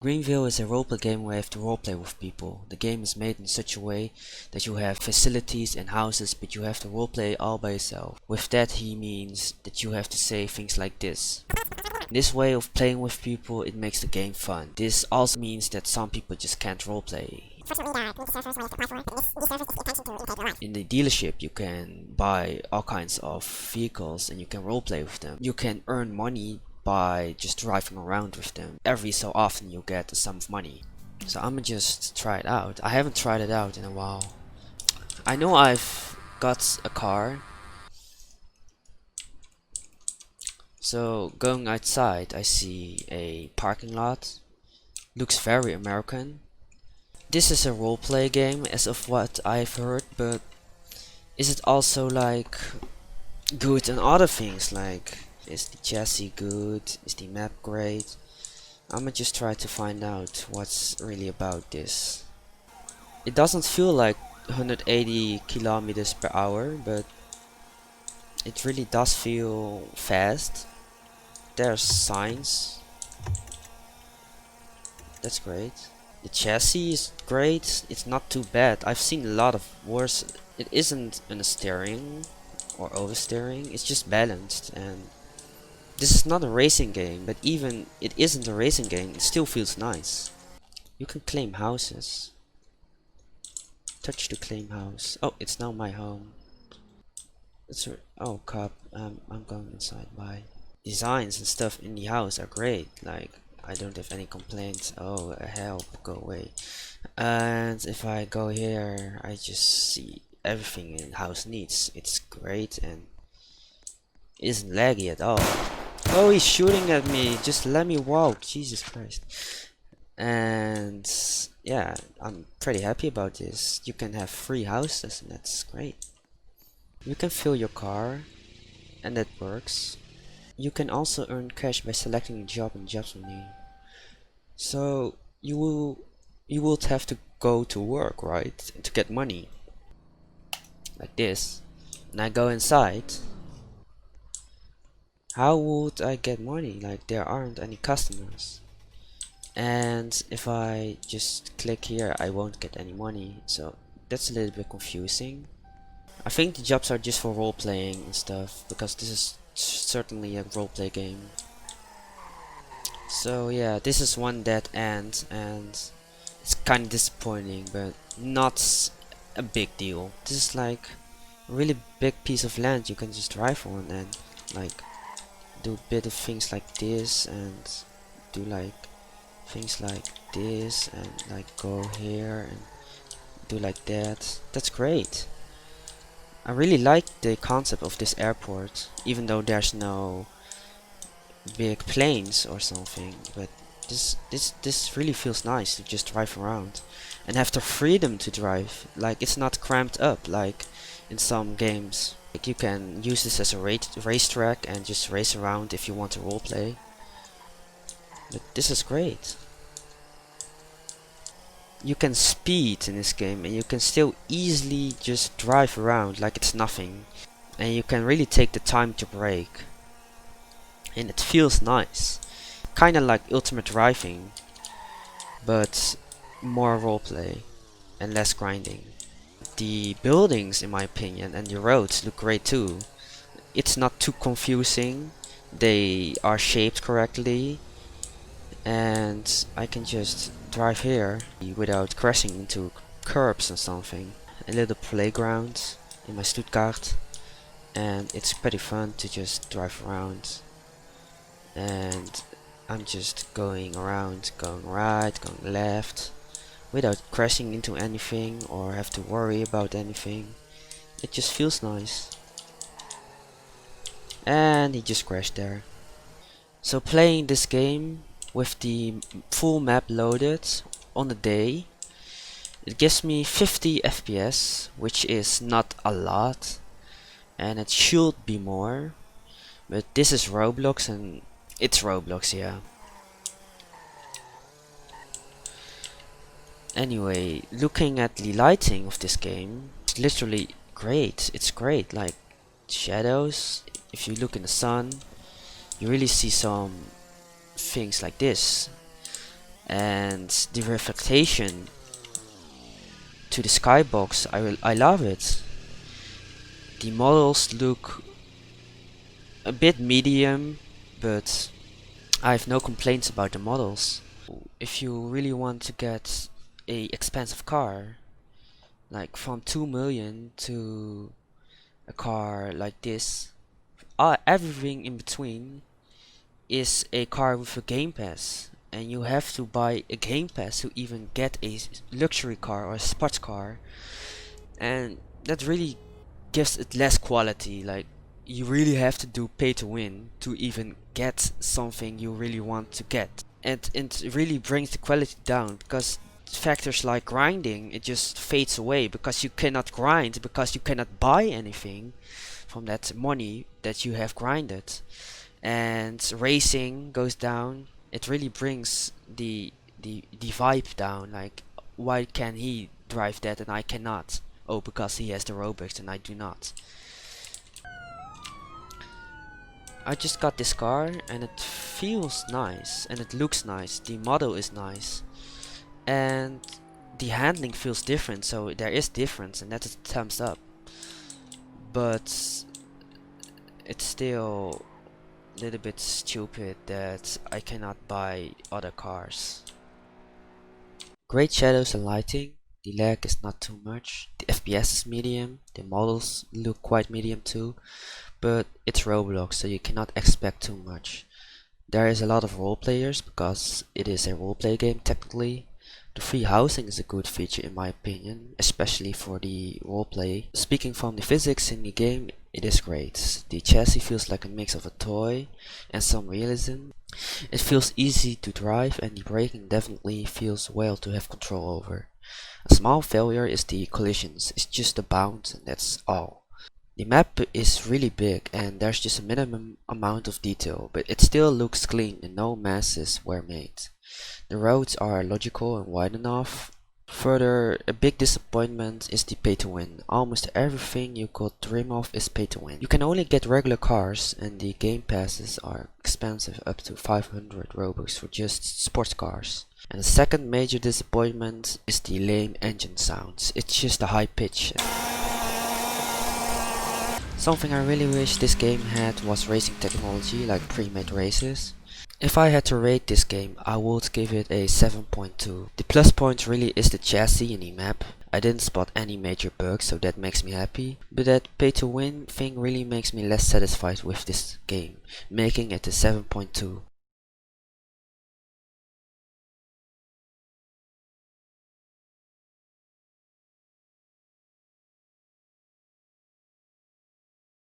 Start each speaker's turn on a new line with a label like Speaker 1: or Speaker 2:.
Speaker 1: Greenville is a roleplay game where you have to roleplay with people. The game is made in such a way that you have facilities and houses, but you have to roleplay all by yourself. With that he means that you have to say things like this. This way of playing with people, it makes the game fun. This also means that some people just can't roleplay. In the dealership you can buy all kinds of vehicles and you can roleplay with them. You can earn money by just driving around with them. Every so often you get a sum of money. So I'ma just try it out. I haven't tried it out in a while. I know I've got a car. So going outside I see a parking lot. Looks very American. This is a roleplay game as of what I've heard, but is it also like good in other things? Like, is the chassis good? Is the map great? I'ma just try to find out what's really about this. It doesn't feel like 180 kilometers per hour, but it really does feel fast. There's signs. That's great. The chassis is great. It's not too bad. I've seen a lot of worse. It isn't understeering or oversteering. It's just balanced. And this is not a racing game, but even it isn't a racing game, it still feels nice. You can claim houses. Touch to claim house. Oh, it's now my home. Oh, cop. I'm going inside. Bye. Designs and stuff in the house are great. Like, I don't have any complaints. Oh, help, go away. And if I go here, I just see everything in house needs. It's great and isn't laggy at all. Oh, he's shooting at me. Just let me walk. Jesus Christ. And yeah, I'm pretty happy about this. You can have free houses and that's great. You can fill your car and that works. You can also earn cash by selecting a job in jobs menu. So you would have to go to work, right? To get money. Like this. And I go inside. How would I get money? Like, there aren't any customers. And if I just click here, I won't get any money. So that's a little bit confusing. I think the jobs are just for role playing and stuff, because this is certainly a roleplay game. So yeah, this is one dead end and it's kind of disappointing, but not a big deal. This is like a really big piece of land you can just drive on and like do a bit of things like this and do like things like this and like go here and do like that. That's great. I really like the concept of this airport, even though there's no big planes or something, but this really feels nice to just drive around and have the freedom to drive. Like, it's not cramped up like in some games. Like, you can use this as a racetrack and just race around if you want to roleplay. But this is great. You can speed in this game and you can still easily just drive around like it's nothing. And you can really take the time to brake. And it feels nice. Kinda like Ultimate Driving, but more roleplay and less grinding. The buildings, in my opinion, and the roads look great too. It's not too confusing. They are shaped correctly. And I can just drive here without crashing into curbs or something. A little playground in my Stuttgart. And it's pretty fun to just drive around. And I'm just going around, going right, going left, without crashing into anything or have to worry about anything. It just feels nice. And he just crashed there. So playing this game with the full map loaded on a day, it gives me 50 FPS, which is not a lot, and it should be more, but this is Roblox and it's Roblox, yeah. Anyway, looking at the lighting of this game, it's literally great. It's great, like shadows. If you look in the sun, you really see some things like this. and the reflection to the skybox, I love it. The models look a bit medium, but I have no complaints about the models. If you really want to get a expensive car, like from 2 million to a car like this, everything in between is a car with a game pass, and you have to buy a game pass to even get a luxury car or a sports car, and that really gives it less quality. Like, you really have to do pay to win to even get something you really want to get, and it really brings the quality down, because factors like grinding, it just fades away because you cannot grind, because you cannot buy anything from that money that you have grinded, and racing goes down. It really brings the vibe down. Like, why can he drive that and I cannot? Oh, because he has the Robux and I do not. I just got this car and it feels nice and it looks nice. The model is nice and the handling feels different, so there is difference, and that's a thumbs up. But it's still a little bit stupid that I cannot buy other cars. Great shadows and lighting. The lag is not too much. The FPS is medium. The models look quite medium too. But it's Roblox, so you cannot expect too much. There is a lot of role players because it is a roleplay game technically. The free housing is a good feature in my opinion, especially for the roleplay. Speaking from the physics in the game, it is great. The chassis feels like a mix of a toy and some realism. It feels easy to drive and the braking definitely feels well to have control over. A small failure is the collisions, it's just a bounce and that's all. The map is really big and there's just a minimum amount of detail, but it still looks clean and no messes were made. The roads are logical and wide enough. Further, a big disappointment is the pay to win. Almost everything you could dream of is pay to win. You can only get regular cars and the game passes are expensive, up to 500 Robux for just sports cars. And the second major disappointment is the lame engine sounds. It's just a high pitch. Something I really wish this game had was racing technology, like pre-made races. If I had to rate this game, I would give it a 7.2. The plus point really is the chassis in the map. I didn't spot any major bugs, so that makes me happy. But that pay to win thing really makes me less satisfied with this game, making it a 7.2.